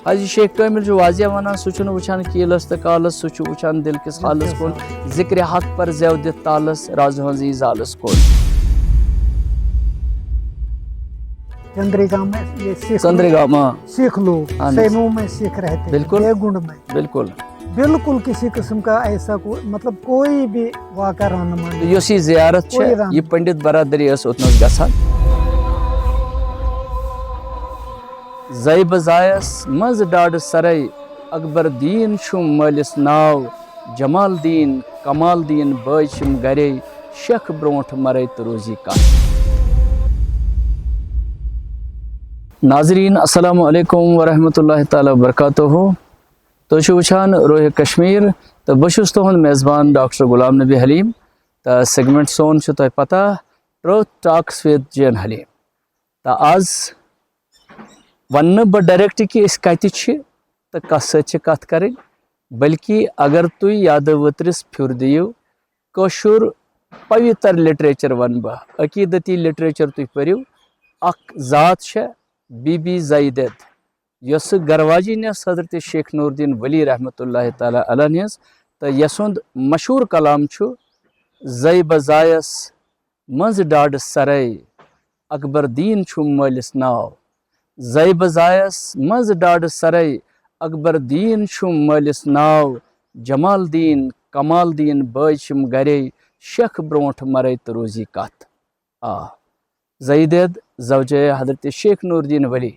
حاجی شیخ کامل جو واضح ونان سہ وچان کیلس تو کالس سہ وچان دل کس حالس کن ذکر حق پر زیو دت تالس راز ہنزی زالس کن چندریگام میں یہ چندریگام سکھ لوگ سیموں میں سکھ رہتے بالکل گنڈ میں بالکل بالکل کسی قسم کا ایسا مطلب کوئی بھی واقعہ رہنما یس یہ زیارت یہ پنڈت برادری اس اتنس گسان زئی بزایس مز ڈاڈ سرائی اکبر دین چھم مالس ناو جمال دین کمال دین بٲے چھم گرے شیخ برونٹ مرے تو روزی کا ناظرین السلام علیکم ورحمۃ اللہ تعالی وبرکاتہ تو وچان روح کشمیر تو بہس تہد میزبان ڈاکٹر غلام نبی حلیم تو سیگمنٹ سون تہ پتہ ٹروتھ ٹاکس ود جین حلیم تو آز ون بہ ڈائریکٹ کہ اس کت تو کس ست کت کریں بلکہ اگر تھی یاد وترس پھر دیو کشر پوتر لٹریچر ون بہ عقیدتی لٹریچر تھی پریو اخ ذات بی بی زیدت یس گرواجی نس حضرت شیخ نور الدین ولی رحمۃ اللہ تعالی علیہ تو یسند مشہور کلام زئی بزایس مز ڈاڈ سرائی اکبر دین چھم مالس ناو زئی بزایس مز ڈاڈ سرائی اکبر دین چھم مالس ناو جمال دین کمال دین بٲے چھم گرے شیخ برونٹ مرے تو روزی کت زیدت زوجہ حضرت شیخ نور الدین ولی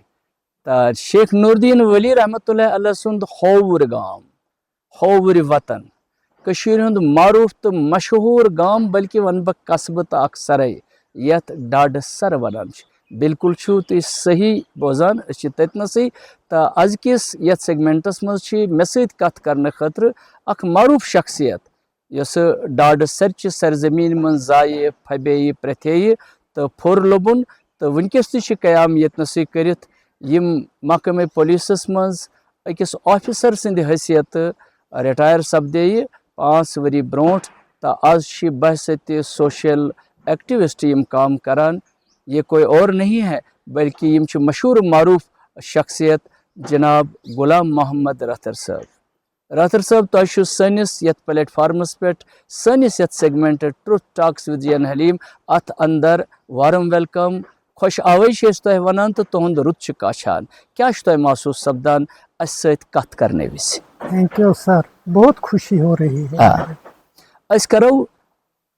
شیخ نور الدین ولی رحمۃ اللہ علیہ سند ہوور گام ہوور وطن کشیر ہند معروف تو مشہور گام بلکہ ون بہ قصبہ تو اخ سرائی یت ڈاڈ سر ونان بالکل چھو تھی صحیح بوزان تتنسے تو از کس یت سیگمنٹس مز مے ست کت کرنے خاطر اخ معروف شخصیت یس ڈاڈ سرچ سرزمین من زائے پھبے پرتھے تو پھور لوبن تو ونکس تہ قیام یتنسے کرت یم محکمہ پولیسس مز اکس آفیسر سند حیثیت ریٹائر سپدے 5 وری برونٹ تو آز بحثیت سوشل ایکٹیوسٹ یم کام کران یہ کوئی اور نہیں ہے بلکہ یم مشہور معروف شخصیت جناب غلام محمد راتھر صاحب تہ سنس یت پلیٹ فارمس پہ سنس یت segment truth talks with Jain Haleem ات اندر وارم ویلکم خوش آوئی تہ ونان تو تہد رت کاشان کیا تہ محسوس سپدان اس ست کت کرنے وز تھینک یو سر بہت خوشی ہو رہی ہے اس کرو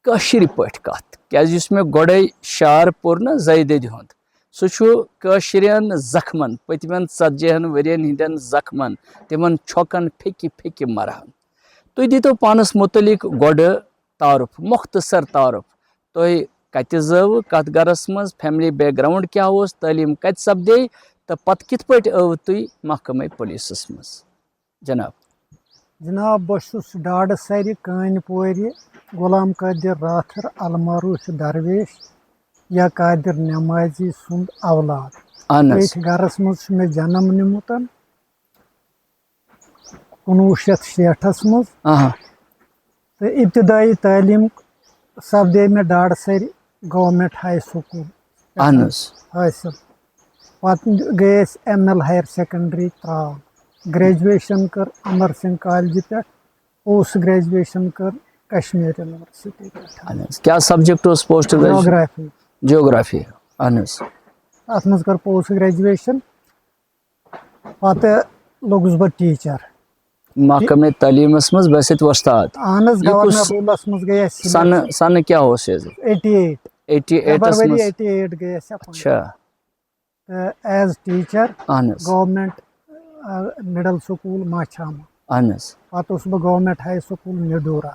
کاشر پٹ کت کیاز میں گوڑے شعر پور نا زیدد ہند سہ زخمن پتمن 40 ورین ہندین زخمن تمن چھکن پھیکہ پھیکہ مران تھی دیتو پانس متعلق گوڑ تعارف مختصر تعارف تھی کت زو کت گرس مز فیملی بیک گراؤنڈ کیا تعلیم کت سپدے تو پتہ کت پہ تھی محکمہ پولیسس مز جناب بس ڈاڈ سر کان پور غلام قادر راتھر المعروف درویش یا قادر نمازی سند اولاد گرس مز میں جنم نمت 1960 مز تو ابتدائی تعلیم سپدے میں Dadsar government high school حاصل پتہ گئی ML higher secondary Tral graduation کر امر سنگھ کالج پہ پوسٹ گریجویشن کر کشمیر یونیورسٹی کیا سبجیکٹ پوسٹ جیوگرافی ات مز کر پوسٹ گریجویشن پتہ لوگس بہ ٹیچر محکمہ تعلیمس مز بسط وستاد گورنر رولس مز گئی سن کیا 88 گئی اچھا as teacher government middle school Machhama پتہ بہ گورنمنٹ ہائی سکول نڈورا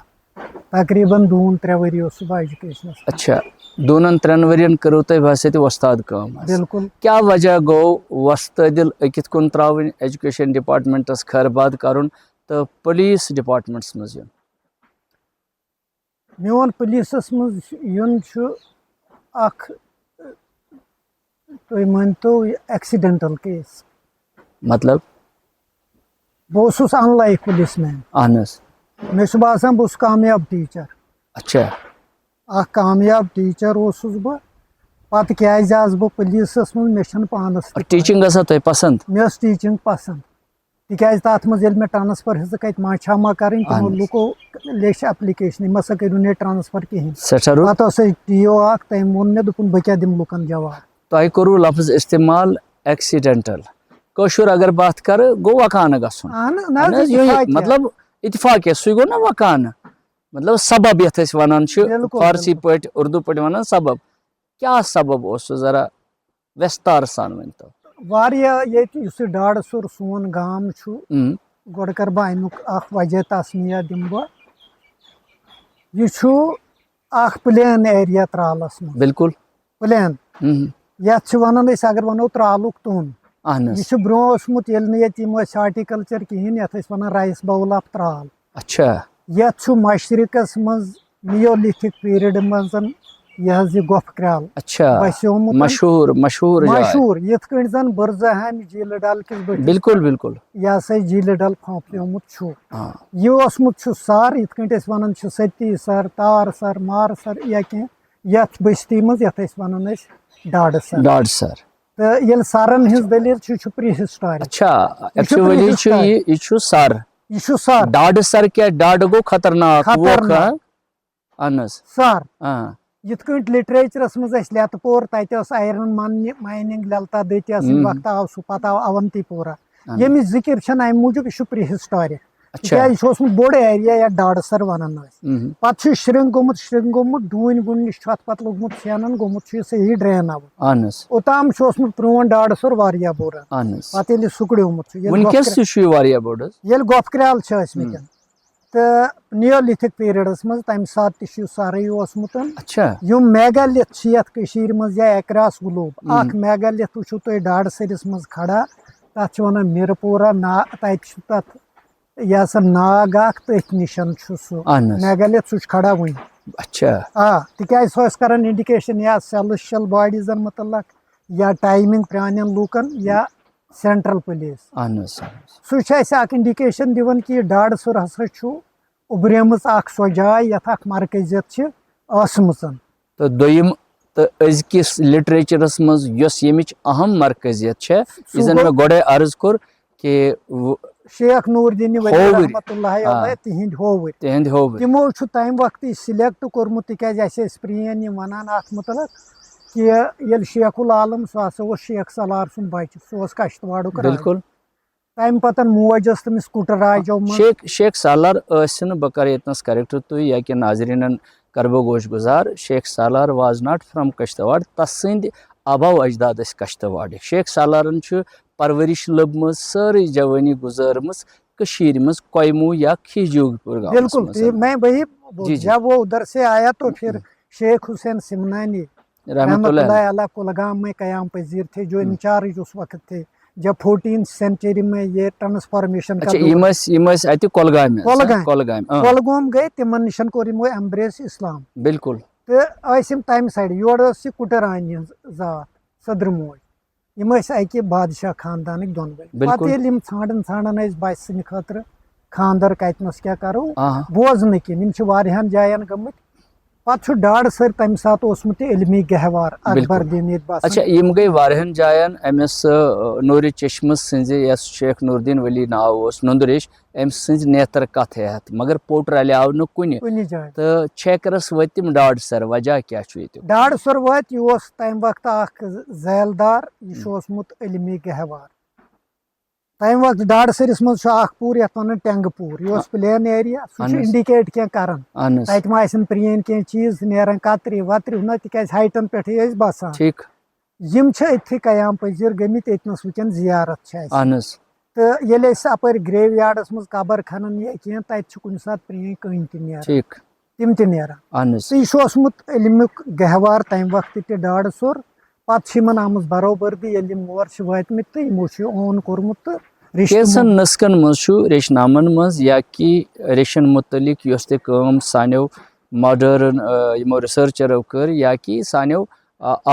تقریباً 2-3 ؤری بہ ایجوکیشن اچھا 2-3 ورین کرو تہ بحثیت وستاد کام بالکل کیا وجہ گو وستادل اکت کن تراون ایجوکیشن ڈپارٹمنٹس خیرباد کرن تو پولیس ڈپارٹمنٹس مز یون میون پولیسس مز یون اخ تھی مانتو ایکسیڈنٹل کیس مطلب بہس ان لائک پولیس مین مے باسان بہس کامیاب ٹیچر اچھا اخ کامیاب ٹیچر بہ پتہ کیاز آس بہ پولیسس مز مے پانس ٹیچنگ گژھان تہ پسند مے ٹیچنگ پسند تِکیٛازِ تَتھ منٛز ییٚلہِ مےٚ ٹرانسفر ہیٚژٕکھ اَتہِ ماچھاما کَرٕنۍ تِمو لُکو لیٚچھ ایپلِکیشن یِم ہسا کٔرِو نہٕ ٹرانسفر کِہینۍ سٮ۪ٹھاہ رُت پَتہٕ اوس اَسہِ ٹی او اکھ تٔمۍ ووٚن مےٚ دوٚپُن بہٕ کیٛاہ دِمہٕ لُکن جواب تۄہہِ کوٚروٕ لفظ استعمال ایکسیڈنٹل کٲشُر اگر بات کرٕ گوٚو وکانہٕ گژھُن نہ حظ اتفاقیہ مطلب اتفاقیہ سُے گوٚو نا وکانہٕ مطلب سبب یتھ أسۍ ونان چھِ بالکل فارسی پٲٹھۍ اردو پٲٹھۍ ونان سبب کیٛاہ سبب اوس سُہ ذرا وٮ۪ستار سان ؤنۍتو واریاہ ییٚتہِ یُس یہِ ڈاڈٕ سُر سون گام چھُ گۄڈٕ کرٕ بہٕ امیُک اکھ وجہ تسمیہ دِمہٕ بہٕ یہِ چھُ اکھ پلین ایریا ترالس منٛز بالکل پلین یتھ چھِ ونان أسۍ اگر ونو ترالُک توٚن یہِ چھُ برونٛہہ اوسمُت ییٚلہِ نہٕ ییٚتہِ یِم ٲسۍ ہارٹیکلچر کِہینۍ یتھ ٲسۍ ونان رایس باول آف ترال اچھا یتھ چھُ مشرقس منٛز نیولِتھک پیریڈ منٛز یہِ حظ یہِ گۄپھ کرٛال اچھا بسیومُت مشہوٗر مشہوٗر جاے مشہوٗر یِتھ کٔنۍ زن بٕرزٕہامہِ جیٖلہٕ ڈل کِس بٔٹھِس بالکل بالکل یہِ ہسا جیٖلہٕ ڈل پھۄپھلیومُت چھُ یہِ اوسمُت چھُ سر یِتھ کٔنۍ أسۍ ونان چھِ ستی سر تار سر مار سر یا کینٛہہ یتھ بستی منٛز یتھ أسۍ ونان ٲسۍ ڈاڈٕ سر ڈاڈ سر تہٕ ییٚلہِ سرن ہٕنٛز دٔلیٖل چھِ یہِ چھُ پری ہسٹورک اچھا ایکچُؤلی چھُ یہِ چھُ سر یہِ چھُ سر ڈاڈٕ سر کیٛاہ ڈاڈٕ گوٚو خطرناک اہن حظ سر یِتھ کٔنۍ لِٹریچرس منٛز اَسہِ لیٚتہٕ پوٗر تتہِ ٲس آیرن مایننگ للتا دٔتیا سٕنٛدِ وقتہٕ آو سُہ پتہٕ آو اونتی پورہ ییٚمِچ ذِکر چھنہٕ امہِ موٗجوٗب یہِ چھُ پری ہسٹورک تِکیٛازِ یہِ چھُ اوسمُت بوٚڑ ایریا یتھ ڈاڈٕ سر ونان ٲسۍ پتہٕ چھُ شرنٛک گوٚمُت ڈوٗنۍ ووٗنۍ نِش چھُ اتھ پتہٕ لوٚگمُت شینن گوٚمُت چھُ یہِ صحیح ڈرین آوُٹ اوٚتام چھُ اوسمُت پرون ڈاڈٕ سُر واریاہ بوٚڑ پتہٕ ییٚلہِ یہِ سُکڑیومُت چھُ ییٚلہِ گۄپھ کرٛال چھِ ٲسمٕتۍ تہٕ نیولِتھک پیریڈس منٛز تمہِ ساتہٕ تہِ چھُ یہِ سرٕے اوسمُت یِم میگالِتھ چھِ یتھ کٔشیٖرِ منٛز یا ایکراس گلوب اکھ میگالِتھ وٕچھِو تُہۍ ڈاڈٕ سٔرِس منٛز کھڑا تتھ چھِ ونان مِرٕ پورہ تتہِ چھُ تتھ یہِ ہسا ناگ اکھ تٔتھۍ نِشن چھُ سُہ میگالِتھ سُہ چھُ کھڑا وُنہِ تِکیٛازِ سُہ ٲس کران انڈِکیشن یا سیلشل باڈیٖزن مُتعلق یا ٹایمِنگ پرانٮ۪ن لوٗکن یا سینٹرل پُلیٖس سُہ چھُ اسہِ اکھ انڈِکیشن دِوان کہِ یہِ ڈاڈٕ سُر ہسا چھُ اُبریمٕژ اکھ سۄ جاے یتھ اکھ مرکزیت چھِ ٲسمٕژ تہٕ دوٚیِم تہٕ أزکِس لِٹریچرس منٛز یۄس ییٚمِچ اہم مرکزیت چھےٚ یُس زن مےٚ گۄڈے عرض کوٚر کہِ شیخ نوٗر دیٖن ؤلی رحمتُ اللہ علیہ تِہنٛدۍ ہووٕرۍ تِمو چھُ تمہِ وقتہٕ یہِ سِلیکٹ کوٚرمُت تِکیٛازِ اسہِ ٲسۍ پرٛٲنۍ یِم ونان اتھ مُتعلق کہِ ییٚلہِ شیخ العالم سُہ ہسا اوس شیخ سالار سُنٛد بچہِ سُہ اوس کشتواڑُک بالکل تمہِ پتہٕ موج ٲس تٔمِس کُٹر راجو منٛز شیخ سالار ٲسِنہٕ بہٕ کرٕ ییٚتنس کریکٹ تُہۍ یا کہِ ناظریٖنن کرٕ بہٕ گوش گُزار شیخ سالار واز ناٹ فرام کشتواڑ تسٕنٛدۍ آباو اجداد ٲسۍ کشتواڑٕکۍ شیخ سالارن چھُ پرورِش لٔبمٕژ سٲرٕے جوٲنی گُزٲرمٕژ کٔشیٖرِ منٛز کویموٗ یا کھیٖجوٗ بالکل جب وہ ادھر سے آیا تو پھر شیخ حسین سمنانی رحمت اللہ علیہ کولگام میں قیام پذیر تھے جو انچارج اس وقت تھے جب 14 سینچری میں یہ ٹرانسفارمیشن کۄلگوم گٔے تِمن نِشن کوٚر یِمو ایمبریس اسلام بالکل تہٕ ٲسۍ یِم تمہِ سایڈٕ یورٕ ٲس یہِ کُٹرانی ہٕنٛز ذات صدرٕ موج یِم ٲسۍ اکہِ بادشاہ خاندانٕکۍ دۄنوَے پتہٕ ییٚلہِ یِم ژھانڈان ٲسۍ بچہِ سٕنٛدِ خٲطرٕ خانٛدر کتنس کیٛاہ کرو بوزنہٕ کِنۍ یِم چھِ واریاہن جاین گٔمٕتۍ پتہٕ چھُ ڈاڈٕ سر تمہِ ساتہٕ اوسمُت یہِ علمی گہوار اکبر دیٖن ییٚتہِ باسان اچھا یِم گٔے واریاہن جاین أمِس نوٗرِ چشمہٕ سٕنٛزِ یۄس شیخ نوٗر دیٖن ؤلی ناو اوس نُندریش أمۍ سٕنٛزِ نیتر کتھ ہیٚتھ مگر پوٚٹ رلیٛاو نہٕ کُنہِ جایہِ تہٕ چھیکرس وٲتۍ تِم ڈاڈٕ سر وجہ کیٛاہ چھُ ییٚتیُک ڈاڈٕ سر وٲتۍ یہِ اوس تمہِ وقتہٕ اکھ زیل دار یہِ چھُ اوسمُت علمی گہوار تمہِ وقتہٕ ڈاڈٕ سٔرِس منٛز چھُ اکھ پوٗر یتھ ونان ٹینگہٕ پوٗر یہِ اوس پلین ایریا سُہ چھُ انڈِکیٹ کینٛہہ کران تتہِ ما آسن پرٛٲنۍ کینٛہہ چیٖز نیران کترِ وترِ ہُنہ تِکیٛازِ ہایٹن پٮ۪ٹھٕے ٲسۍ بسان یِم چھِ أتھی قیام پذیٖر گٔمٕتۍ ییٚتنس وٕنکیٚن زِیارت چھِ اسہِ تہٕ ییٚلہِ أسۍ اپٲرۍ گریو یاڈس منٛز قبر کھنان یا کینٛہہ تتہِ چھِ کُنہِ ساتہٕ پرٛٲنۍ کٔنۍ تہِ نیران تِم تہِ نیران تہٕ یہِ چھُ اوسمُت علمیُک گہوار تمہِ وقتہٕ تہِ ڈاڈٕ سُر پتہٕ چھِ یِمن آمٕژ برابردی ییٚلہِ یِم اور چھِ وٲتمٕتۍ تہٕ یِمو چھُ یہِ اون کوٚرمُت تہٕ کینٛژن نسخن منٛز چھُ ریشنامن منٛز یا کہِ ریشن مُتعلق یۄس تہِ کٲم سانیو ماڈٲرن یِمو رِسٲرچرو کٔر یا کہِ سانیو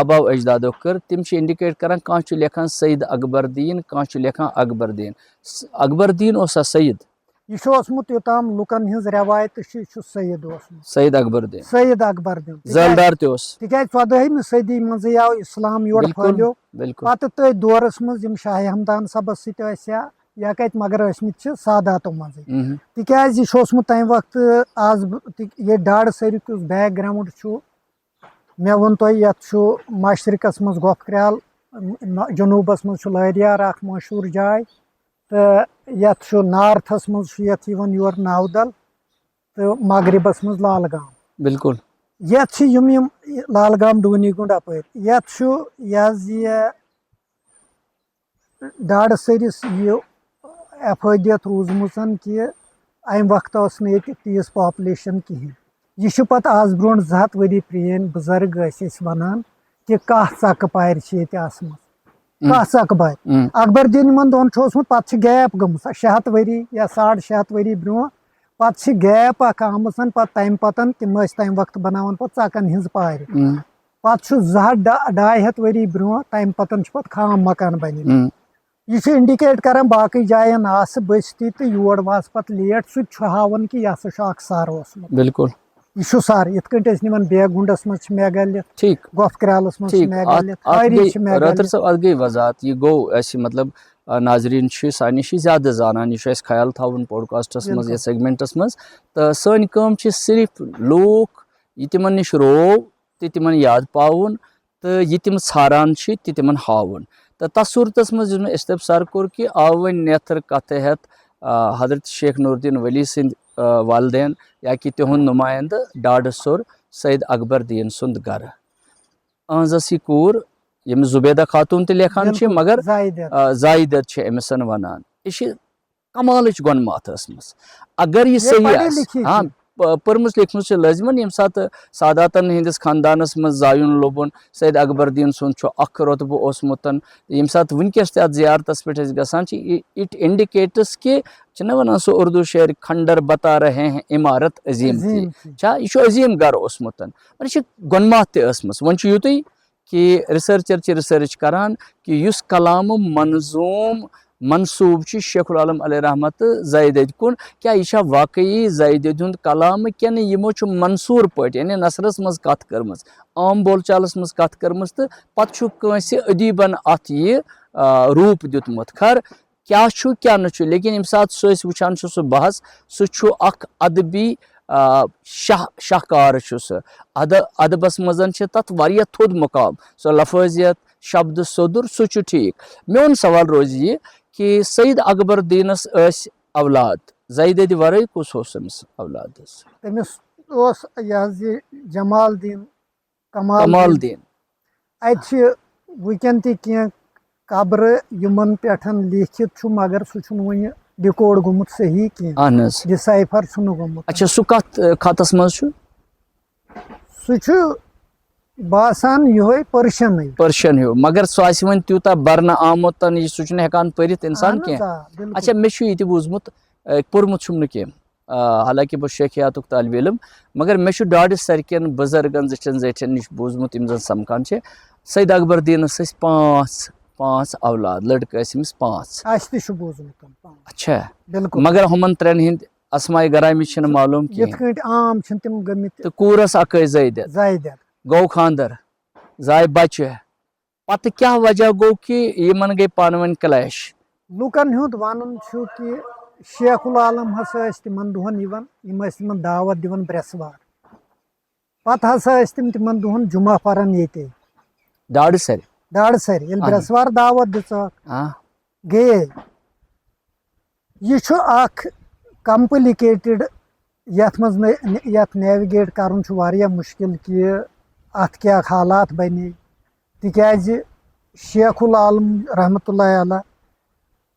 آباو اجدادو کٔر تِم چھِ انڈِکیٹ کران کانٛہہ چھُ لیکھان سعید اکبر دیٖن کانٛہہ چھُ لیکھان اکبر دیٖن اکبر دیٖن اوسا سعید یہِ چھُ اوسمُت یوٚتام لُکن ہٕنٛز رٮ۪وایتہٕ چھِ یہِ چھُ سعید اوسمُت سعید اکبر دیٖن زٲلدار تہِ اوس تِکیٛازِ 14ہمہِ صدی منٛزٕے آو اسلام یورٕ پھٲلیو پتہٕ تٔتھۍ دورس منٛز یِم شاہ ہمدان صٲبس سۭتۍ ٲسۍ یا یا کتہِ مگر ٲسمٕتۍ چھِ ساداتو منٛزٕے تِکیازِ یہِ چھُ اوسمُت تمہِ وقتہٕ آز ییٚتہِ ڈاڈٕ سٔرِک یُس بیک گراوُنٛڈ چھُ مےٚ ووٚن تۄہہِ یَتھ چھُ مشرقس منٛز گۄپھ کرٛال جنوٗبس منٛز چھُ لٲریار اکھ مشہوٗر جاے تہٕ یَتھ چھُ نارتھس منٛز چھُ یَتھ یِوان یور ناودل تہٕ مغربس منٛز لال گام بالکل یَتھ چھِ یِم لال گام ڈوٗنی گُنٛڈ اپٲرۍ یَتھ چھُ یہِ حظ یہِ ڈاڈٕ سٔرِس یہِ اٮ۪فٲدیت روٗزمٕژ کہِ امہِ وقتہٕ ٲس نہٕ ییٚتہِ تیٖژ پاپلیشن کِہینۍ یہِ چھُ پتہٕ آز برونٛٹھ 200 ؤری پرٛٲنۍ بُزرگ ٲسۍ أسۍ ونان کہِ کاہ ژکہٕ پارِ چھِ ییٚتہِ آسمژٕ کاہ ژکہٕ پارِ اکبر دیٖن یِمن دۄہن چھُ اوسمُت پتہٕ چھِ گیپ گٔمٕژ 600 ؤری یا 650 ؤری برونٛہہ پتہٕ چھِ گیپ اکھ آمٕژ پتہٕ تمہِ پتہٕ تِم ٲسۍ تمہِ وقتہٕ بناوان پتہٕ ژکن ہِنٛز پارِ پتہٕ چھُ 200-250 ؤری برونٛہہ تمہِ پتہٕ چھِ پتہٕ خام مکان بنیمٕتۍ یہ انڈِکیٹ کران باقٕے جاین آسہٕ بٔستی تہٕ یور واژ پتہٕ لیٹ سُہ تہِ چھُ ہاوان کہِ یہِ ہسا چھُ اکھ سر اوسمُت بالکل یہ چھُ سر یِتھ کٔنۍ ٲسۍ نِوان بیگُنڈس منٛز چھِ میگھالیہ ٹھیٖک گۄپھ کرٛالس منٛز چھِ میگھالیہ چھِ رٲتر میگھالیہ صٲب اتھ گٔے وضاحت یہِ گوٚو اسہِ مطلب ناظریٖن چھِ سانہِ نِش زیادٕ زانان یہِ چھُ اسہِ خیال تھاوُن پوڈکاسٹس منٛز یتھ سیگمنٹس منٛز تہٕ سٲنۍ کٲم چھِ صرف لوٗکھ یہِ تِمن نِش روو تہِ تِمن یاد پاوُن تہٕ یہِ تِم ژھاران چھِ تہِ تِمن ہاوُن تہٕ تتھ صوٗرتس منٛز یُس مےٚ استفسار کوٚر کہِ آو وۄنۍ نیتھر کتھٕ ہٮ۪تھ حضرت شیخ نور الدیٖن ؤلی سٕنٛدۍ والدین یا کہِ تِہُنٛد نُمایندٕ ڈاڈٕ سوٚر سید اکبر دیٖن سُنٛد گرٕ أہنٛزس یہِ کوٗر ییٚمِس زُبیدا خاتوٗن تہِ لیکھان چھِ مگر زایدت چھِ أمِس ونان یہِ چھِ کمالٕچ گۄنماتھ ٲسمٕژ اگر یہِ صحیح آسہِ ہاں پٔرمٕژ لیکھمٕژ چھِ لٲزمن ییٚمہِ ساتہٕ ساداتن ہٕنٛدِس خاندانس منٛز زایُن لوٚبُن سید اکبر دیٖن سُنٛد چھُ اکھ رۄتبہٕ اوسمُت ییٚمہِ ساتہٕ وٕنکیٚس تہِ اتھ زیارتس پٮ۪ٹھ أسۍ گژھان چھِ اِٹ انڈِکیٹس کہِ چھِنہ ونان سُہ اردوٗ شعر کھنڈر بتا رہے ہیں عمارت عظیٖم تھی چھا یہِ چھُ عظیٖم گرٕ اوسمُت مگر یہِ چھِ گۄنماتھ تہِ ٲسمٕژ وۄنۍ چھُ یِتُے کہِ رِسٲرچر چھِ رِسٲرٕچ کران کہِ یُس کلامہٕ منظوٗم منصوٗب چھُ شیخ العالم علیہ رحمت تہٕ زایدت کُن کیٛاہ یہِ چھا واقعی زایدت ہُنٛد کلامہٕ کِنہٕ یِمو چھُ منصوٗر پٲٹھۍ یعنی نثرس منٛز کتھ کٔرمٕژ عام بول چالس منٛز کتھ کٔرمٕژ تہٕ پتہٕ چھُ کٲنٛسہِ ادیٖبن اتھ یہِ روٗپ دیُتمُت خٲر کیٛاہ چھُ کیٛاہ نہٕ چھُ لیکن ییٚمہِ ساتہٕ سُہ أسۍ وٕچھان چھُ سُہ بحث سُہ چھُ اکھ ادبی شاہکار چھُ سُہ ادبس منٛز چھِ تتھ واریاہ تھوٚد مُقام سۄ لفٲظیت شبدٕ سوٚدُر سُہ چھُ ٹھیٖک میون سوال روزِ یہِ کہِ سید اکبر دیٖنس ٲسۍ اولاد زایدتہِ ورٲے کُس اوس أمِس اولاد حظ تٔمِس اوس یہِ حظ یہِ جمال دیٖن کمال دیٖن اتہِ چھِ وٕنکٮ۪ن تہِ کینٛہہ قبرٕ یِمن پٮ۪ٹھ لیکھِتھ چھُ مگر سُہ چھُنہٕ وُنہِ ڈِکوڈ گوٚمُت صحیح کینٛہہ اہن حظ ڈِسایفر چھُنہٕ گوٚمُت اچھا سُہ کتھ خطس منٛز چھُ سُہ چھُ باسان یِہوے پٔرشن ہیوٗ مگر سُہ آسہِ وۄنۍ تیوٗتاہ برنہٕ آمُت یہِ سُہ چھُنہٕ ہٮ۪کان پٔرِتھ انسان کینٛہہ اچھا مےٚ چھُ یہِ تہِ بوٗزمُت پوٚرمُت چھُم نہٕ کینٛہہ حالانکہِ بہٕ شیخیاتُک طالبہِ علم مگر مےٚ چھُ ڈاڈٕ سرکٮ۪ن بُزرگن زِٹھٮ۪ن زیٹھٮ۪ن نِش بوٗزمُت یِم زن سمکھان چھِ سید اکبر دیٖنس ٲسۍ پانٛژھ اولاد لڑکہٕ ٲسۍ أمِس 5 اچھا مگر ہُمن 3 ہٕنٛدۍ اسماے گرامی چھِنہٕ معلوٗم کینٛہہ تہٕ کوٗرس اکھ ٲسۍ زایدت گوٚو خانٛدر زاے بچہِ پتہٕ کیٛاہ وجہ گوٚو کہِ یِمن گٔے پانہٕ ؤنۍ کلیش لُکن ہُنٛد ونُن چھُ کہِ شیخ العالم ہسا ٲسۍ تِمن دۄہن یِوان یِم ٲسۍ تِمن دعوت دِوان برٛٮ۪سوار پتہٕ ہسا ٲسۍ تِم تِمن دۄہن جُمعہ پران ییٚتے ڈاڈٕ سرِ ییٚلہِ برٛٮ۪سوار دعوت دِژکھ گٔیے یہِ چھُ اکھ کمپلِکیٹڈ یتھ منٛز یتھ نیوِگیٹ کرُن چھُ واریاہ مُشکِل کہِ اتھ کیٛاہ حالات بنے تِکیازِ شیخ العالم رحمتہ اللہ علیہ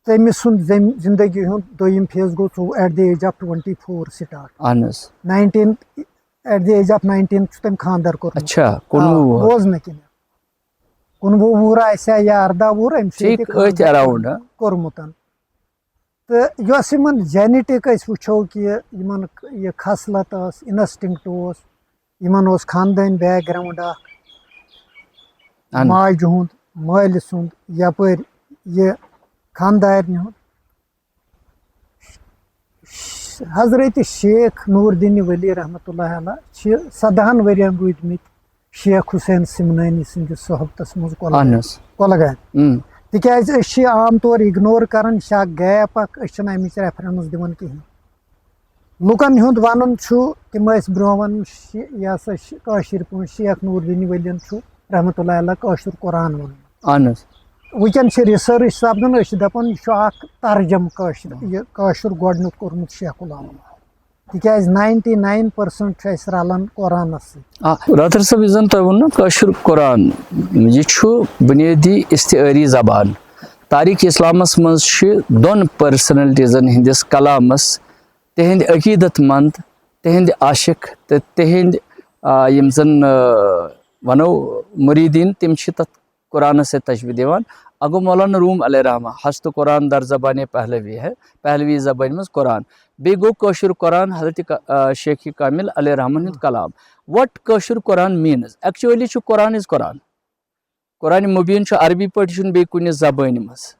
تٔمۍ سُنٛد زندگی ہُنٛد دوٚیِم فیز گوٚو at the age of 24 start 19 at the age of 19 چھُ تٔمۍ خانٛدر کوٚرمُت بوزنہٕ کِنۍ 19 وُہُر آسیا یا 14 وُہُر أمۍ چھُ کوٚرمُت تہٕ یۄس یِمن جینِٹِک أسۍ وٕچھو کہِ یِمن یہِ خصلت ٲس اِنسٹنکٹ اوس یِمن اوس خاندٲنۍ بیک گراوُنٛڈ اکھ ماجہِ ہُنٛد مٲلۍ سُنٛد یپٲرۍ یہِ خاندارنہِ ہُنٛد حضرت شیخ نور الدیٖن ؤلی رحمتہ اللہ علیہ چھِ 17 ؤرین روٗدۍمٕتۍ شیخ حُسین سِمنٲنی سٕنٛدِس صحبتس منٛز کۄلگامہِ تِکیٛازِ أسۍ چھِ عام طور اِگنور کران یہِ چھِ اکھ گیپ اکھ أسۍ چھِنہٕ اَمِچ ریفرنس دِوان کِہینۍ لُکن ہُنٛد وَنُن چھُ تِم ٲسۍ برونٛہہ وَنان یہِ ہسا چھِ کٲشِر پٲٹھۍ شیخ نوٗر دیٖن ؤلیَن چھُ رحمتہ اللہ علیہ کٲشُر قرآن ووٚنمُت اہن حظ وٕنکٮ۪ن چھِ رِسٲرٕچ سپدان أسۍ چھِ دَپان یہِ چھُ اکھ ترجم کٲشُر گۄڈٕنیُک کوٚرمُت شیخ العالم تِکیٛازِ 99% چھُ اَسہِ رلان قرآنس سۭتۍ راتر صٲب یُس زن تۄہہِ ووٚنوٕ کٲشُر قرآن یہِ چھُ بُنیٲدی استعٲری زبان تاریٖخ اِسلامس منٛز چھِ دۄن پٔرسنلٹیٖزن ہٕنٛدِس کلامس تِہنٛدِ عقیٖدت منٛد تِہنٛدِ عاشق تہٕ تِہنٛدِ یِم زن ونو مُریٖدیٖن تِم چھِ تتھ قرآنس سۭتۍ تشبیٖح دِوان اکھ گوٚو مولانا روٗم علیہ رحمٰ ہست قرآن در زبانِ پہلوی ہے پہلوی زبانہِ منٛز قرآن بیٚیہِ گوٚو کٲشُر قرآن حضرت شیخ کامل علیہ رحمٰن ہُنٛد کلام what Koshur Quran means actually چھُ قرآن اِز قرآن قرآنِ مُبیٖن چھُ عربی پٲٹھۍ یہِ چھُنہٕ بیٚیہِ کُنہِ زبٲنہِ منٛز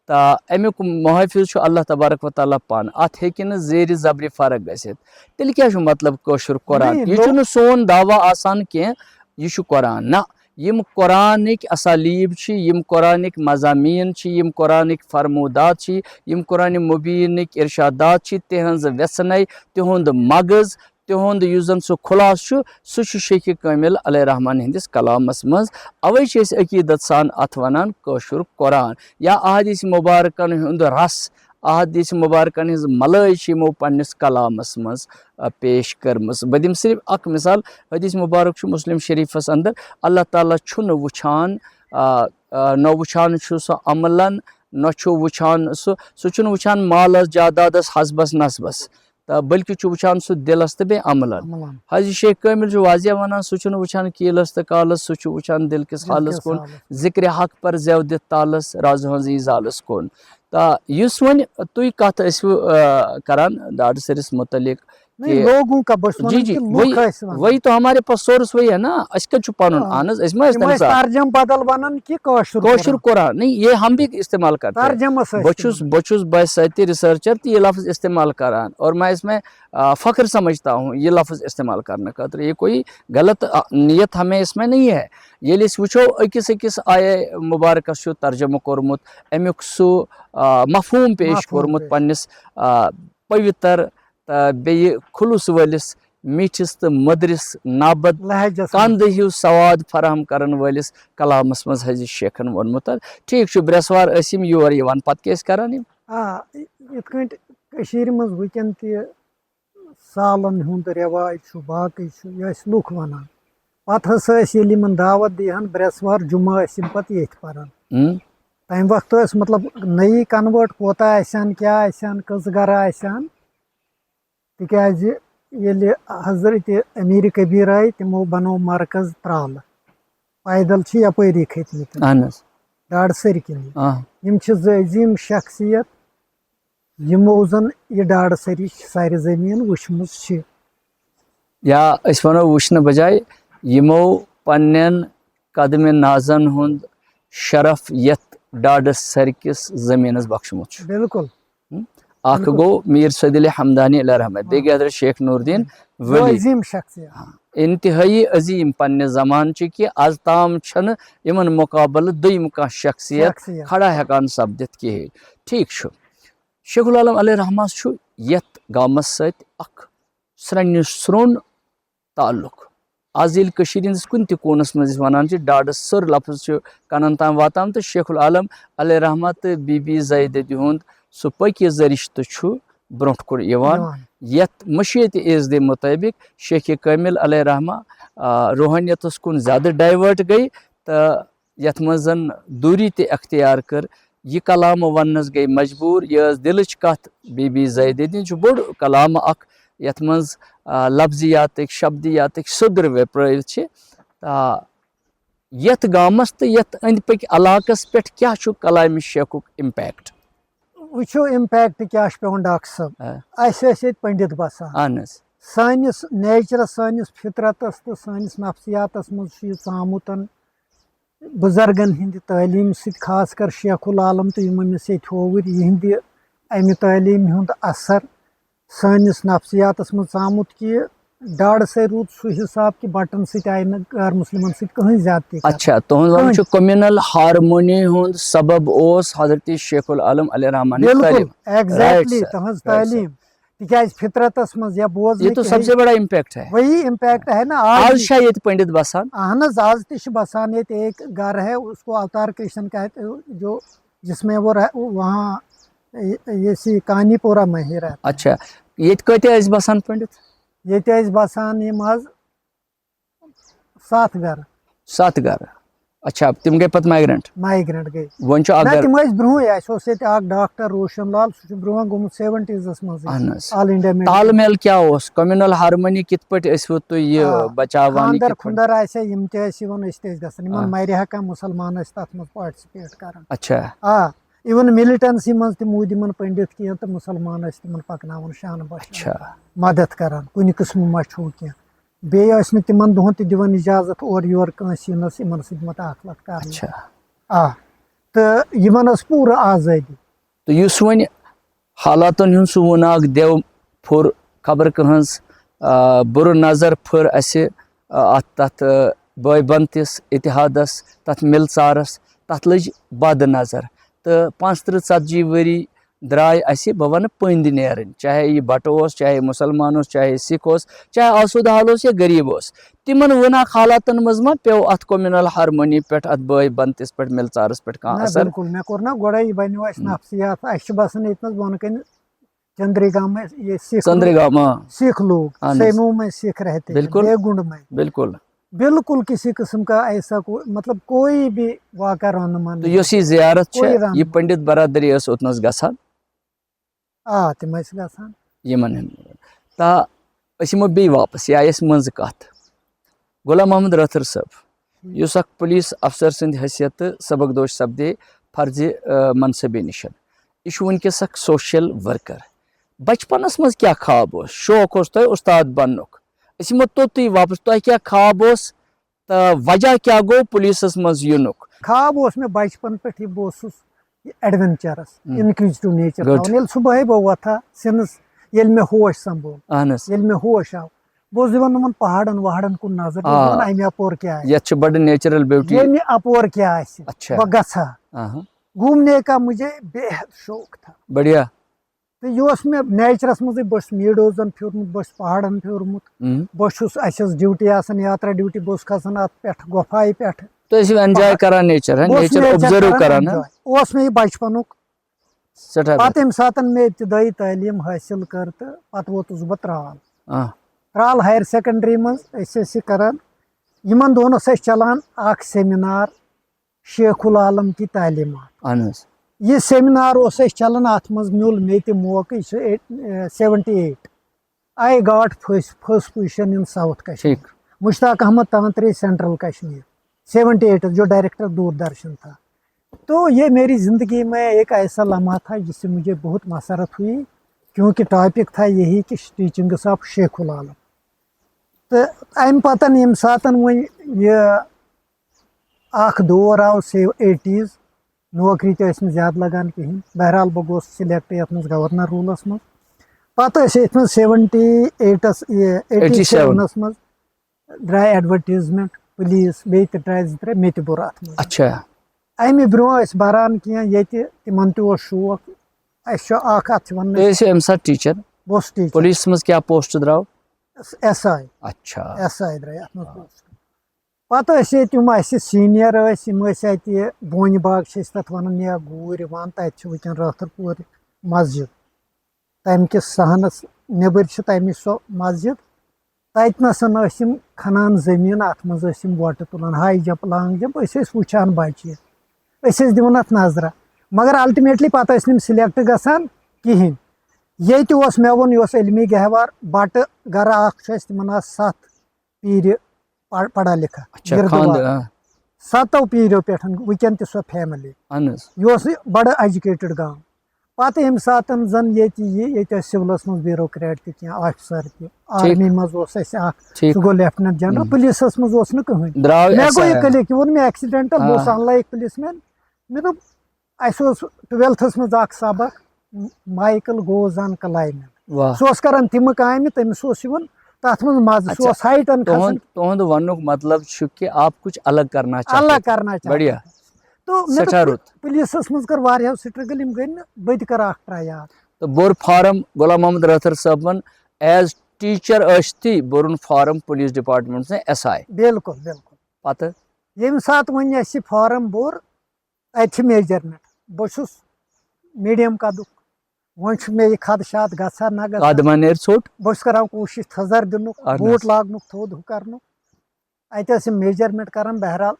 تہٕ امیُک محٲفظ چھُ اللہ تبارک و تعالیٰ پانہٕ اتھ ہیٚکہِ نہٕ زیرِ زبرِ فرق گٔژھِتھ تیٚلہِ کیٛاہ چھُ مطلب کٲشُر قرآن یہِ چھُنہٕ سون دعوا آسان کینٛہہ یہِ چھُ قرآن نہ یِم قرآنٕکۍ اسالیٖب چھِ یِم قرآنٕکۍ مضامیٖن چھِ یِم قرآنٕکۍ فرموٗدات چھِ یِم قرآنِ مُبیٖنٕکۍ ارشادات چھِ تِہنٛز ویژھنَے تِہُنٛد مغٕز تِہُنٛد یُس زن سُہ خُلاصہٕ چھُ سُہ چھُ شیخِ کامل علیہ رحمٰن ہٕنٛدِس کلامس منٛز اوے چھِ أسۍ عقیٖدت سان اتھ ونان کٲشُر قرآن یا احادیٖث مُبارکن ہُنٛد رس احادیٖث مُبارکن ہٕنٛز ملٲے چھِ یِمو پننِس کلامس منٛز پیش کٔرمٕژ بہٕ دِمہٕ صرف اکھ مثال حدیٖث مُبارک چھُ مُسلم شریٖفس انٛدر اللہ تعالیٰ چھُنہٕ وٕچھان نہ وٕچھان چھُ سُہ عملن نہ چھُ وٕچھان سُہ چھُنہٕ وٕچھان مالس جادادس حسبس نسبس تہٕ بٔلکہِ چھُ وٕچھان سُہ دِلس تہٕ بیٚیہِ عملن حضرت شیخ کامل چھُ واضح ونان سُہ چھُنہٕ وٕچھان کیٖلس تہٕ کالس سُہ چھُ وٕچھان دِل کِس حالس کُن ذِکرِ حق پر زٮ۪و دِتھ تالس راز ہٕنٛز یی زالس کُن تہٕ یُس وۄنۍ تُہۍ کتھ ٲسوٕ کران ڈاکٹر صٲبس متعلق جی جی وہی تو ہمارے پاس سورس وہی ہے نا أسۍ کتہِ چھُ پنُن اہن حظ أسۍ ما ٲسۍ کٲشُر قرآن نہیں یہ ہم بھی استعمال کرتے ہیں بہٕ چھُس بحثیتِ رِسرچر تہٕ یہ لفظ استعمال کران اور میں اس میں فخر سمجھتا ہوں یہ لفظ استعمال کرنے خٲطرٕ یہ کوئی غلط نیت ہمیں اس میں نہیں ہے ییٚلہِ أسۍ وٕچھو أکِس أکِس آیے مُبارکس چھُ ترجمہٕ کوٚرمُت امیُک سُہ مفہوٗم پیش کوٚرمُت پننِس پٔوِتر تہٕ بیٚیہِ خلوٗص وٲلِس میٖٹھِس تہٕ مٔدرِس نابد کنٛد ہیوٗ سواد فراہم کرن وٲلِس کلامس منٛز حضرت شیخن ووٚنمُت ٹھیٖک چھُ برٛٮ۪سوار ٲسۍ یِم یور یِوان پتہٕ کیٛاہ ٲسۍ کران یِم یِتھ کٲٹھۍ کٔشیٖرِ منٛز وٕنکٮ۪ن تہِ سالن ہُنٛد رٮ۪واج چھُ باقٕے چھُ یہِ ٲسۍ لُکھ ونان پتہٕ ہسا ٲسۍ ییٚلہِ یِمن دعوت دِہن برٛٮ۪سوار جُمعہ ٲسۍ یِم پتہٕ ییٚتھۍ پران تمہِ وقتہٕ ٲسۍ مطلب نٔیی کنوٲٹ کوتاہ آسہِ ہن کیٛاہ آسہِ ہن کٔژ گرٕ آسہِ ہن تِکیٛازِ ییٚلہِ حضرت امیٖر کبیٖر آیہِ تِمو بنوو مرکز ترالہٕ پیدل چھِ یپٲری کھٔتۍمٕتۍ ڈاڈٕ سٔرۍ کِنی یِم چھِ زٕ عظیٖم شخصیت یِمو زن یہِ ڈاڈٕ سٔرِچ سرِ زٔمیٖن وٕچھمٕژ چھِ یا أسۍ ونو وٕچھنہٕ بجاے یِمو پننٮ۪ن قدمِ نازن ہُنٛد شرف یتھ ڈاڈس سرِ کِس زٔمیٖنس بخشمُت چھُ بِلکُل اکھ گوٚو میٖر سعید علی حمدانی علیہ رحمٰ بیٚیہِ گٔے حضرت شیخ نوٗر دیٖن ؤلی انتہٲیی عظیٖم پننہِ زمانہٕ کہِ آز تام چھنہٕ یِمن مُقابلہٕ دوٚیِم کانٛہہ شخصیت کھڑا ہٮ۪کان سپدِتھ کِہیٖنۍ ٹھیٖک چھُ شیخ العالم علیہ رحمٰ چھُ یتھ گامس سۭتۍ اکھ سرٛنہِ سرٛوٚن تعلُق آز ییٚلہِ کٔشیٖرِ ہِنٛدِس کُنہِ تہِ کوٗنس منٛز أسۍ ونان چھِ ڈاڈٕ سٔر لفظ چھُ کنن تام واتان تہٕ شیخ العالم علیہ رحمٰ تہٕ بی بی زٲیدہ ہُنٛد سُہ پٲکیٖزٕ رِشتہٕ چھُ برونٛٹھ کُن یِوان یتھ مشیتِ عیزدِ مُطٲبق شیخِ کامل علیہ رحمٰ روحٲنیتس کُن زیادٕ ڈایوٲٹ گٔے تہٕ یتھ منٛز زن دوٗری تہِ اختیار کٔر یہِ کلامہٕ وننس گٔے مجبوٗر یہِ ٲس دِلٕچ کتھ بی بی زٲیدہ دِنۍ چھُ بوٚڑ کلامہٕ اکھ یتھ منٛز لفظیاتٕکۍ شبدیاتٕکۍ سُدر ویپرٲوِتھ چھِ یتھ گامس تہٕ یتھ أنٛدۍ پٔکۍ علاقس پٮ۪ٹھ کیٛاہ چھُ کلامِ شیخُک امپیکٹ وٕچھو امپیکٹ کیٛاہ چھُ پیٚوان ڈاکٹر صٲب اسہِ ٲسۍ ییٚتہِ پنڈت بسان اہن حظ سٲنِس نیچرس سٲنِس فطرتس تہٕ سٲنِس نفسیاتس منٛز چھُ یہِ ژامُت بُزرگن ہٕنٛدِ تعلیٖم سۭتۍ خاص کر شیخ العالم تہٕ یِم أمِس ییٚتہِ ہووُرۍ یِہنٛدِ امہِ تعلیٖمہِ ہُنٛد اثر سٲنِس نفسیاتس منٛز ژامُت کہِ ڈاڑ سے روٗد سُہ حِساب کہِ بٹن سۭتۍ آیہِ نہٕ غٲر مُسلمن سۭتۍ کٕہٕنۍ زیادتی کرنہٕ. اچھا تہنٛد ونُن چھُ کمنل ہارمونی ہُنٛد سبب اوس حضرت شیخ العالم علیہ رحمان بالکل ایگزیکٹلی تہنٛز تعلیٖم تِکیازِ فطرتس منٛز یا یہ بوزنہٕ تو سب سے بڑا امپیکٹ ہے. وہی امپیکٹ ہے نا آج چھا ییٚتہِ پنڈت بسان؟ اہن حظ آز تہِ چھِ بسان ییٚتہِ ایک گھر ہے اس کو اوتار کرشن کہتے جو جس میں وہ وہاں یہ کانی پورہ میں ہی رہتا. اچھا ییٚتہِ کۭتیاہ ٲسۍ بسان پنڈت؟ ییٚتہِ ٲسۍ بسان یِم حظ 7 گھر. 7 گھر. اچھا تِم گٔے پتہٕ مایگرنٹ گٔے. وۄنۍ چھُ اکھ نہ گھر. تِم ٲسۍ برونٛہٕے اَسہِ اوس ییٚتہِ اکھ ڈاکٹر روشن لال سُہ چھُ برونٛہہ گوٚمُت 70s منٛز آل انڈیا تال میل کیٛاہ اوس کمنل ہارمونی کِتھ پٲٹھۍ ٲسوٕ تُہۍ یہِ بچاوان؟ خانٛدر خُنٛدر آسہِ ہا یِم تہِ ٲسۍ یِوان أسۍ تہِ ٲسۍ گژھان یِمن مرِ ہا کانٛہہ مُسلمان ٲسۍ تتھ منٛز پاٹسِپیٹ کران. اچھا اِوٕن مِلٹنسی منٛز تہِ موٗدۍ یِمن پٔنڈِت کینٛہہ تہٕ مُسلمان ٲسۍ تِمن پکناوان شانہٕ بشانہٕ مدد کران کُنہِ قٕسمہٕ ما چھُو کینٛہہ. بیٚیہِ ٲسۍ نہٕ تِمن دۄہن تہِ دِوان اِجازت اورٕ یورٕ کٲنٛسہِ یِنس یِمن سۭتۍ مداخلت کرنہٕ. تہٕ یِمن ٲس پوٗرٕ آزٲدی. تہٕ یُس وۄنۍ حالاتن ہُنٛد سُہ ووٚن اکھ دیو پھوٚر خبر کٕہٕنٛز بُرٕ نظر پھٔر اسہِ اتھ تتھ بٲے بنتِس اتحادس تتھ ملژارس تتھ لٔج بد نظر تہٕ 35-40 ؤری درٛاے اسہِ بہٕ ونہٕ پٔنٛدۍ نیرٕنۍ چاہے یہِ بٹہٕ اوس چاہے مُسلمان اوس چاہے سکھ اوس چاہے آسوٗدٕ حال اوس یا غریٖب اوس تِمن ووٚن اکھ حالاتن منٛز ما پیٚو اتھ کومنل ہارمونی پٮ۪ٹھ اتھ بٲے بنتِس پٮ۪ٹھ ملژارس پٮ۪ٹھ کانٛہہ اثر؟ بالکل مےٚ کوٚر نا گۄڈے یہِ بنیو اسہِ نفسِیات اسہِ چھِ باسان ییٚتہِ نس بۄنہٕ کَنہِ چندری گام یہ سکھ لوگ سیمو میں سکھ رہتے ہیں بیگنڈ میں بالکل بالکل کسی قسم کا ایسا مطلب کوئی بھی واقعہ رونما تو یۄس یہِ زیارت چھِ یہِ پنڈت برادری ٲس اوٚتنس گژھان؟ تِم ٲسۍ گژھان یِمن ہُنٛد تا أسۍ یِمو بیٚیہِ واپس یہِ آیہِ اَسہِ منٛزٕ کتھ. غلام محمد رٲتھر صٲب یُس اکھ پُلیٖس افسر سٕنٛدِ حیثیت تہٕ سبکدوش سپدے فرضِ منصبی نِشن یہِ چھُ وٕنکیٚس اکھ سوشل ورکر. بچپنس منٛز کیٛاہ خواب اوس شوق اوس تۄہہِ اُستاد بننُک؟ أسۍ یِمو توٚتُے واپس تۄہہِ کیٛاہ خواب اوس تہٕ وجہ کیٛاہ گوٚو پُلیٖسس منٛز یِنُک؟ خواب اوس مےٚ بچپن پٮ۪ٹھٕے بہٕ اوسُس ایڈوینچرس انکوزٹِو نیچر تھاوان ییٚلہِ صبحٲے بہٕ وۄتھا سِنس ییٚلہِ مےٚ ہوش سنٛبھول ییٚلہِ مےٚ ہوش آو بہٕ اوسُس دِوان یِمن پہاڑن وہاڑن کُن نظر امہِ اپور کیٛاہ آسہِ یتھ چھِ بڑٕ نیچرل بیوٹی ییٚمہِ اپور کیٛاہ آسہِ بہٕ گژھٕ ہا. گھومنے کا مجھے بے حد شوق تھا. بڑھیا. تہٕ یہِ اوس مےٚ نیچرس منٛزٕے بہٕ چھُس میٖڈوزن پھیوٗرمُت بہٕ چھُس پہاڑن پھیوٗرمُت بہٕ چھُس اَسہِ ٲس ڈیوٹی آسان یاترا ڈیوٹی بہٕ اوسُس کھسان اتھ پٮ۪ٹھ گۄپھایہِ پٮ۪ٹھ. تُہۍ ٲسِو ایٚنجاے کران نیچر اوبزرو کران؟ اوس مےٚ یہِ بچپنُک. پتہٕ ییٚمہِ ساتہٕ مےٚ ابتدٲیی تعلیٖم حٲصِل کٔر تہٕ پتہٕ ووتُس بہٕ ترال ہایر سیکنڈری منٛز أسۍ ٲسۍ یہِ کران یِمن دۄہن اوس اَسہِ چلان اکھ سیمِنار شیخ العالم کی تعلیٖمات. یہِ سیمِنار اوس اَسہِ چلان اتھ منٛز میوٗل مےٚ تہِ موقعہٕ یہِ چھُ 78. آی گاٹ فٔسٹ پُزِشن اِن ساوُتھ کشمیٖر. مشتاق احمد تانترے سینٹرل کشمیر 78 جو ڈائریکٹر دوردرشن تھا. تو یہ میری زندگی میں ایک ایسا لمحہ تھا جس سے مجھے بہت مسرت ہوئی کیونکہ ٹاپک تھا یہی کہ ٹیچنگس آف شیخ العالم. تو امہِ پتن ییٚمہِ ساتن وۄنۍ یہِ اکھ دور آو 80s نوکری تہِ ٲسۍ نہٕ زیادٕ لگان کِہینۍ. بہرحال بہٕ گوس سِلیکٹ یتھ منٛز گورنر رولس منٛز. پتہٕ ٲسۍ یتھ منٛز 87 منٛز درٛاے ایڈورٹیٖزمنٹ پُلیٖس بیٚیہِ تہِ درٛاے 2-3 مےٚ تہِ بوٚر اتھ منٛز. امہِ برونٛہہ ٲسۍ بران کینٛہہ ییٚتہِ تِمن تہِ اوس شوق. اَسہِ چھُ اکھ اتھ چھِ ونان ٹیٖچر. بہٕ اوسُس ٹیٖچر. پُلیٖسس منٛز کیٛاہ پوسٹ درٛاو؟ SI درٛاے اتھ منٛز پوسٹ. پتہٕ ٲسۍ ییٚتہِ یِم اَسہِ سیٖنیر ٲسۍ یِم ٲسۍ اَتہِ بونہِ باغ چھِ أسۍ تتھ ونان یا گوٗرۍ یِوان تتہِ چھِ وٕنکیٚن رٲتھر پورِ مسجد تمہِ کِس صحنس نیبٕرۍ چھِ تمِچ سۄ مسجد. تتہِ نسن ٲسۍ یِم کھنان زٔمیٖن اتھ منٛز ٲسۍ یِم وۄٹہٕ تُلان ہاے جمپ لانگ جمپ أسۍ ٲسۍ وٕچھان بچہِ أسۍ ٲسۍ دِوان اتھ نظرا مگر الٹِمیٹلی پتہٕ ٲسۍ نہٕ یِم سِلیکٹ گژھان کہیٖنۍ. ییٚتہِ اوس مےٚ ووٚن یہِ اوس علمی گہوار بٹہٕ گرٕ اکھ چھُ اسہِ تِمن آسہٕ 7 پیٖرِ پڑا لکھا 7 پیٖرو پٮ۪ٹھ وٕنکیٚن تہِ سۄ فیملی. یہِ اوس بڑٕ ایجوکیٹڈ گام. پتہٕ ییٚمہِ ساتہٕ زن ییٚتہِ ییٚتہِ ٲسۍ سِولس منٛز بیوروکریٹ تہِ کینٛہہ آفیسر تہِ آرمی منٛز اوس اسہِ اکھ سُہ گوٚو لیفٹنٹ جنرل. پُلیٖسس منٛز اوس نہٕ کٕہٕنۍ. مےٚ گوٚو یہِ کلِک یہِ ووٚن مےٚ ایکسِڈنٹل بہٕ اوسُس انلایک پُلیٖس مین. مےٚ دوٚپ اسہِ اوس 12تھس منٛز اکھ سبق مایکل گوز آن کلایمبنگ. سُہ اوس کران تِمہٕ کامہِ تٔمِس اوس یِوان تَتھ منٛز مَزٕ سُہ اوس ہایٹَن کھسان تُہُنٛد وننُک مطلب چھُ کہ آپ کچھ الگ کرنا چاہتے الگ کرنا چاہتے بڑھیا تو مےٚ سٮ۪ٹھاہ دوٚپ رُت پُلیٖسَس منٛز کٔر واریاہو سٹرگل یِم گٔے نہٕ بہٕ تہِ کَرٕ اکھ ٹراے یاد تو بوٚر فارم غلام محمد رٲتھر صٲبن ایز ٹیٖچر ٲسۍتھٕے بوٚرُن فارم پُلیٖس ڈپارٹمنٹ سے SI بِلکُل بِلکُل پتہٕ ییٚمہِ ساتہٕ وۄنۍ اَسہِ یہِ فارم بوٚر اَتہِ چھِ میجرمنٹ بہٕ چھُس میٖڈیم قدُک وۄنۍ چھُ مےٚ یہِ خدشات گژھان نہ گژھان قدمہ نیرِ ژوٚٹ بہٕ چھُس کران کوٗشِش تھزر دِنُک بوٗٹ لاگنُک تھوٚد ہُہ کرنُک اَتہِ ٲسۍ یِم میجرمنٹ کران بہرحال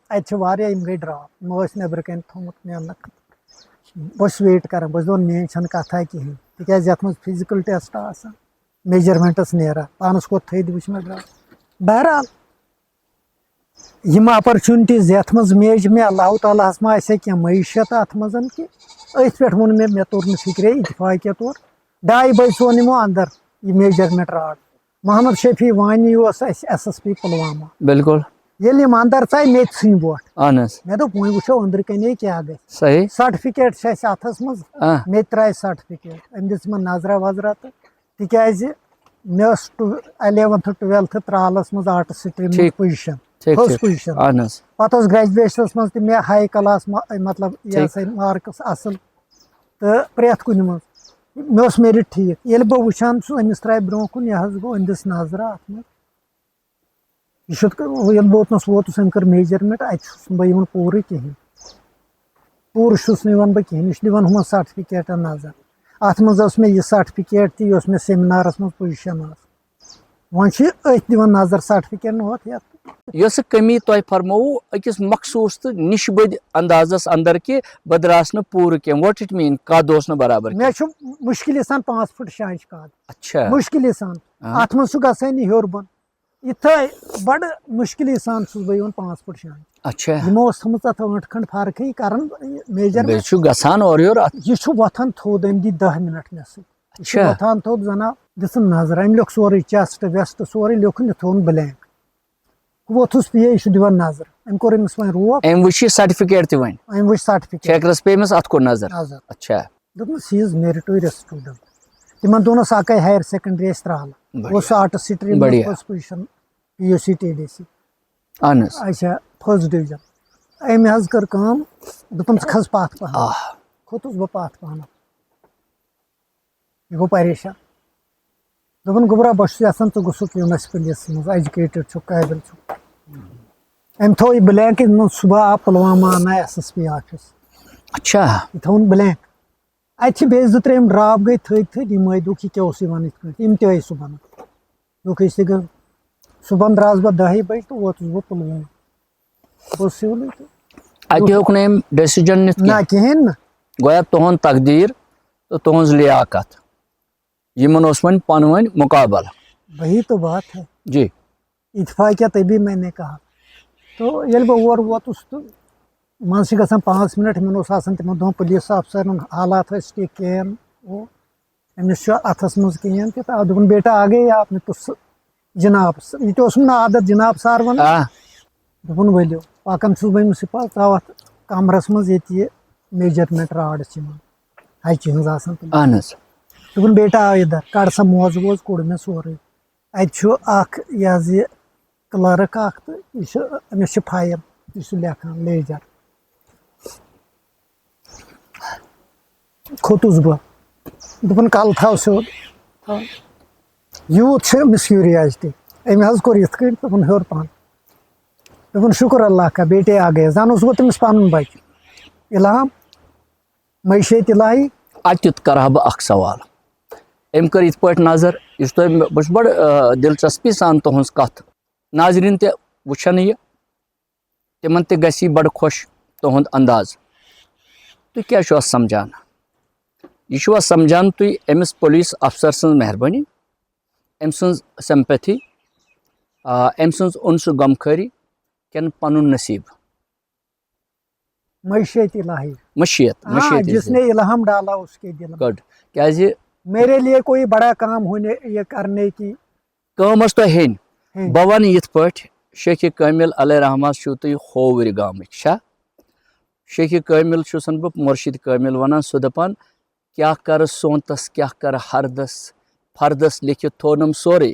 اَتہِ چھِ واریاہ یِم گٔے ڈراپ یِمو ٲسۍ نیبرٕ کَنۍ تھوٚمُت مےٚ بہٕ چھُس ویٹ کران بہٕ چھُس دپان میٲنۍ چھنہٕ کتھا کِہینۍ تِکیازِ یتھ منٛز فِزِکل ٹیسٹ آسان میجرمنٹس نیران پانس کوٚت تھٔدۍ وٕچھ مےٚ ڈراپ بہرحال یِم اپرچونٹیٖز یتھ منٛز میجہِ مےٚ اللہ تعالیٰ ہس ما آسہِ ہے کینٛہہ معیشت اتھ منٛز کہِ أتھۍ پٮ۪ٹھ ووٚن مےٚ توٚر نہٕ فِکرے اتفاقیہ طور 2.5 بجہِ ژون یِمو انٛدر یہِ میجرمنٹ راڈ محمد شفیع وانی اوس اسہِ SSP پُلوامہ بالکل ییٚلہِ یِم انٛدر ژاے مےٚ تہِ ژھٕنۍ وۄٹھ اہن حظ مےٚ دوٚپ وۄنۍ وٕچھو أنٛدرٕ کَنے کیٛاہ گژھِ صحیح سرٹِفکیٹ چھِ اَسہِ اَتھس منٛز مےٚ تہِ ترٛایہِ سرٹِفکیٹ أمۍ دِژ مےٚ نظرا وظرا تہٕ تِکیازِ مےٚ ٲس 11th 12th ترٛالس منٛز آرٹس سٹریٖم منٛز پُزِشن فٔسٹ پُزِشن اہن حظ پتہٕ اوس گریجویشنس منٛز تہِ مےٚ ہاے کلاس مطلب یہِ ہسا یہِ مارکٕس اصٕل تہٕ پرٛٮ۪تھ کُنہِ منٛز مےٚ اوس میرِٹ ٹھیٖک ییٚلہِ بہٕ وٕچھان چھُس أمِس ترٛایہِ برونٛہہ کُن یہِ حظ گوٚو أمۍ دِژ نظرا اَتھ منٛز یہِ چھُ ییٚلہِ بہٕ اوتنس ووتُس أمۍ کٔر میجرمنٹ اَتہِ چھُس نہٕ بہٕ یِوان پوٗرٕ کِہینۍ پوٗرٕ چھُس نہٕ یِوان بہٕ کِہینۍ یہِ چھُ دِوان ہُمن سرٹِفکیٹن نظر اتھ منٛز ٲس مےٚ یہِ سرٹِفکیٹ تہِ یۄس مےٚ سیمِنارس منٛز پُزِشن ٲس وۄنۍ چھِ أتھۍ دِوان نظر سرٹِفکیٹن ہوٚتھ یتھ یۄس کمی تۄہہِ فرمووُ أکِس مخصوٗص تہٕ نِشہِ اندازس اندر کہِ بہٕ درٛاس نہٕ پوٗرٕ کینٛہہ وٹ اٹ میٖن قد اوس نہٕ برابر مےٚ چھُ مُشکِلی سان 5 فُٹ 6 اِنچ قد اچھا مُشکِلی سان اتھ منٛز چھُ گژھٲنی ہیوٚر بۄن یِتھے بڑٕ مُشکِلی سان چھُس بہٕ یِوان 5 فُٹ 6 اِنچ اچھا یِمو ٲس تھٲومٕژ اتھ 8 کھنٛڈ فرقٕے کران میجرمنٹ بیٚیہِ چھُ گژھان اورٕ یورٕ اتھ یہِ چھُ وۄتھان تھوٚد أمۍ دِتۍ 10 مِنٹ مےٚ سۭتۍ یہِ چھُ اچھا وۄتھان تھوٚد زناب دِژٕن نظر أمۍ لیوٚکھ سورُے چیسٹ ویسٹ سورُے لیوٚکھُن یہِ تھوٚوُن بلینک ووٚتھُس پے یہِ چھُ دِوان نظر أمۍ کوٚر أمِس وۄنۍ روک أمۍ وٕچھ یہِ سرٹِفکیٹ تہِ وۄنۍ أمۍ وٕچھ سرٹِفکیٹ چیکرس پیٚیمِس اتھ کوٚر نظر نظر اچھا دوٚپمَس ہی اِز میرِٹوریس سٹوٗڈنٛٹ تِمن دۄہن اوس اکے ہایر سیکنڈری اَسہِ ترٛالہٕ اوس آرٹس سٹریٖم منٛز فٔسٹ پُزِشن PUC TDC اہن حظ اچھا فٔسٹ ڈِوجن أمۍ حظ کٔر کٲم دوٚپُن ژٕ کھس پتھ پہم کھوٚتُس بہٕ پتھ پہم یہِ گوٚو پریشان دوٚپُن گوٚبرا بہٕ چھُس یژھان ژٕ گوٚژھُکھ یُن اَسہِ پُلیٖسس منٛز ایجوکیٹڈ چھُکھ قٲبِل چھُکھ أمۍ تھوٚو یہِ بلینک ییٚمہِ منٛز صُبح آو پُلوامہ آناے SSP آفِس اچھا یہِ تھوٚوُن بلینک اَتہِ چھِ بیٚیہِ 2-3 ڈراپ گٔے تھٔدۍ یِمے دوٚپُکھ یہِ کیاہ اوس یِوان یِتھ کٲٹھۍ یِم تہِ آے صُبحن دوٚپُکھ أسۍ تہِ گٔے صُبحن درٛاس بہٕ 10 بجہِ تہٕ ووتُس بہٕ پُلوامہ بہٕ اوسُس سِولٕے تہٕ اتہِ ہیوٚکھ نہٕ أمۍ ڈیسِجن نِتھ نہ کِہینۍ نہٕ گویا تُہُنٛد تقدیٖر تہٕ تُہٕنٛز لیاقت یِمن اوس وۄنۍ پانہٕ ؤنۍ مُقابل وہی تو بات ہے جی اتفاقیہ تبھی میں نے کہا تو ییٚلہِ بہٕ اور ووتُس تہٕ منٛزٕ چھِ گژھان 5 مِنٹ یِمن اوس آسان تِمن دۄہن پُلیٖس افسرن حالات ٲسۍ ٹھیٖک کِہینۍ وہ أمِس چھُ اتھس منٛز کِہینۍ تہِ تہٕ دوٚپُن بیٹا آگے آپ نے تُس جِناب یہِ تہِ اوسُم نہٕ عادت جِناب سار ونان دوٚپُن ؤلِو پکان چھُس بہٕ أمِس پتہٕ اتھ کمرس منٛز ییٚتہِ یہِ میجرمنٹ راڈ چھِ یِمن ہچہِ ہٕنٛز آسان اہن حظ دوٚپُن بیٹا آو اِدھر کڑ سا موزٕ ووزٕ کوٚڑ مےٚ سورُے اَتہِ چھُ اکھ یہِ حظ یہِ کلٲرٕک اکھ تہٕ یہِ چھُ أمِس چھِ فایل یہِ چھُ لیکھان لیجر کھوٚتُس بہٕ دوٚپُن کلہٕ تھاو سیوٚد یوٗت چھِ أمِس کیوٗریازٹی أمۍ حظ کوٚر یِتھ کٔنۍ دوٚپُن ہیوٚر پہن دوٚپُن شُکر اللہ کا بیٹے آ گٔے زن اوس گوٚو تٔمِس پنُن بچہِ اِلہام معیشت الہی اتیُتھ کرٕ بہٕ اکھ سوال أمۍ کٔر یِتھ پٲٹھۍ نظر یُس تۄہہِ بہٕ چھُس بڑٕ دلچسپی سان تُہنٛز کتھ ناظریٖن تہِ وٕچھن یہِ تِمن تہِ گژھِ یہِ بڑٕ خۄش تُہُنٛد انداز تُہۍ کیٛاہ چھِو اتھ سمجھان یہِ چھُوا سمجھان تُہۍ أمِس پُلیٖس افسر سٕنٛز مہربٲنی أمۍ سٕنٛز سمپیتھی أمۍ سٕنٛز اُنسہٕ غمخٲری کِنہٕ پنُن نصیٖب معیشت الہی مشیت جس نے الہام ڈالا اس کے دل میں گڈ کیٛازِ میرے لیے کوئی بڑا کام ہونے یہ کرنے کی کٲم ٲس تۄہہِ ہیٚنۍ بہٕ ونہٕ یِتھ پٲٹھۍ شیخِ کٲمِل علیہ رحمٰ چھُو تُہۍ ہووٕرۍ گامٕکۍ چھا شیخِ کٲمِل چھُسن بہٕ مُرشِد کٲمِل ونان سُہ دپان کیٛاہ کرٕ سونتس کیٛاہ کرٕ ہردس فردس لیکھِتھ تھوونم سورُے